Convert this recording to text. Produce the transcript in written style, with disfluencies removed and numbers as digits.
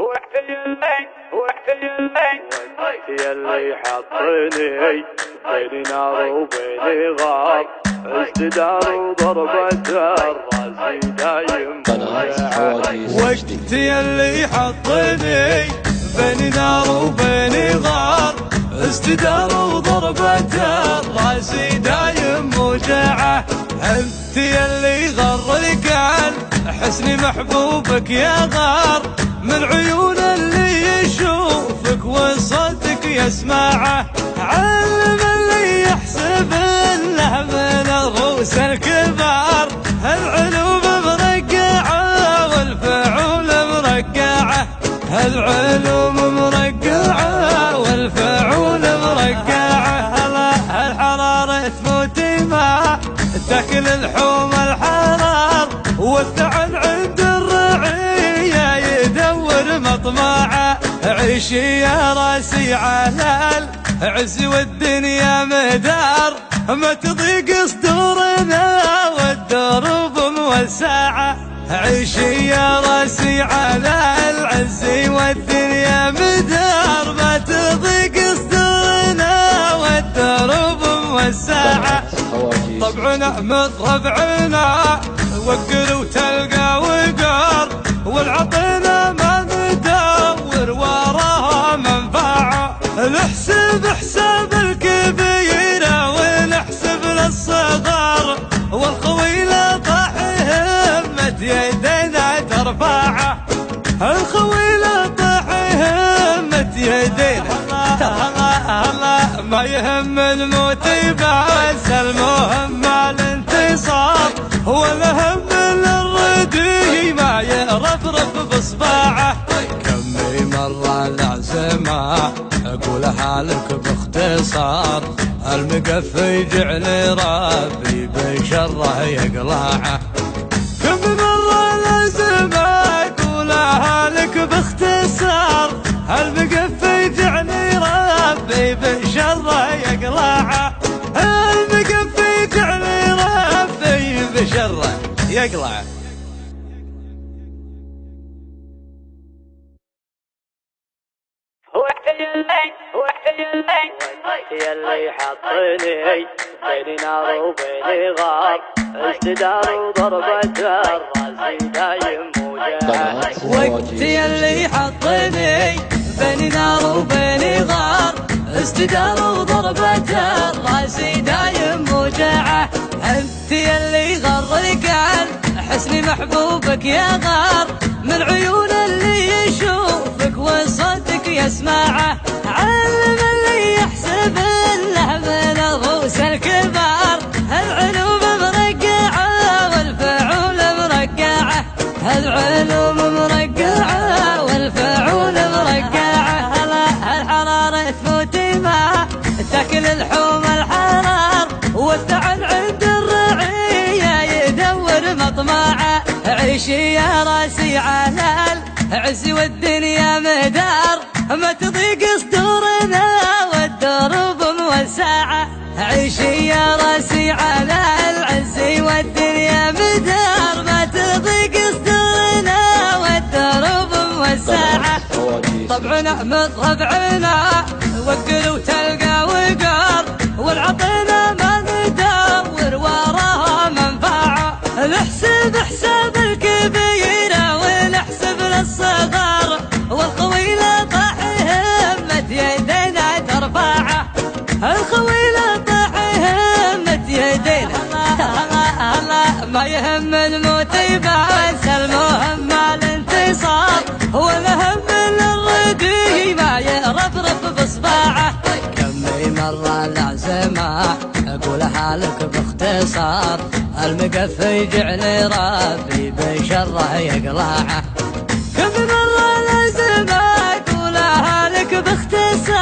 يلي حطني بين نار وبين غار، استدار وضربة الراس دايم وقت يلي حطني بين نار وبين غار، استدار وضربة الراس دايم موجعه. انت يلي غر القلب حسن محبوبك يا غار، من عيون اللي يشوفك وصوتك يسمعه. علم اللي يحسب انه من الروس الكبار، العلوم مرقعه والفعول مرقعه، العلوم مرقعه والفعول مرقعه. الحرارة تفوت ما تاكل اللحوم الحرار، والثعن عند الرعية يدور مطمعه. عيشي يا راسي على العز والدنيا مدار، ما تضيق صدورنا والدروب موسعه. عيشي يا راسي على العز والدنيا مدار، ما تضيق صدورنا والدروب موسعه. طبعنا مثل ربعنا وقر وتلقى وقار، والعطينا ما ندور وراها منفعه. نحسب حساب الكبيره ونحسب للصغار، والخويله طاح همة يدينا ترفعه. الخويله طاح همة يدينا الله ما يهم الموت بس المهم الانتصار، ولا هم الردي ما يرفرف بصباعه. كمي مرة العزمة اقولها لك باختصار، المقفي يجعلي ربي بشره يقلعه. كم مرة العزمة اقولها لك باختصار، المقفي يجعلي ربي بشره يقلعه. المقفي يجعلي ربي بشره يقلعه. يلي حطني بين نار وبين غار، استدار وضربة الراس دايم موجعه. وقت يلي حطني بين نار وبين غار، استدار وضربة الراس دايم موجعه. انت يلي غر القلب حسن محبوبك يا غار، من عيون اللي يشوفك وصوتك يسمعه. علم اللي يحسب انه من الروس الكبار، العلوم مرقعه والفعول مرقعه، العلوم مرقعه والفعول مرقعه. الحرارة تفوت ما تاكل اللحوم الحرار، والثعن عند الرعية يدور مطمعه. عيشي يا راسي على العز والدنيا مدار، ما تضيق صدورنا والدروب موسعه. عيشي يا راسي على العز والدنيا مدار، ما تضيق صدورنا والدروب موسعه. طبعنا مثل ربعنا وقر وتلقى وقار، والعطينا ما ندور وراها منفعه. نحسب حساب الكبيره ونحسب للصغار، والخويله طاح همة يدينا ترفعه. الخويله طاح همة يدينا الله ما يهم الموت بس المهم الانتصار، ولا هم الردي ما يرفرف بصباعه. كمي مرة العزمة اقولها لك باختصار، المقفي يجعلي ربي بشره يقلعه. كم مرة العزمة اقولها لك باختصار،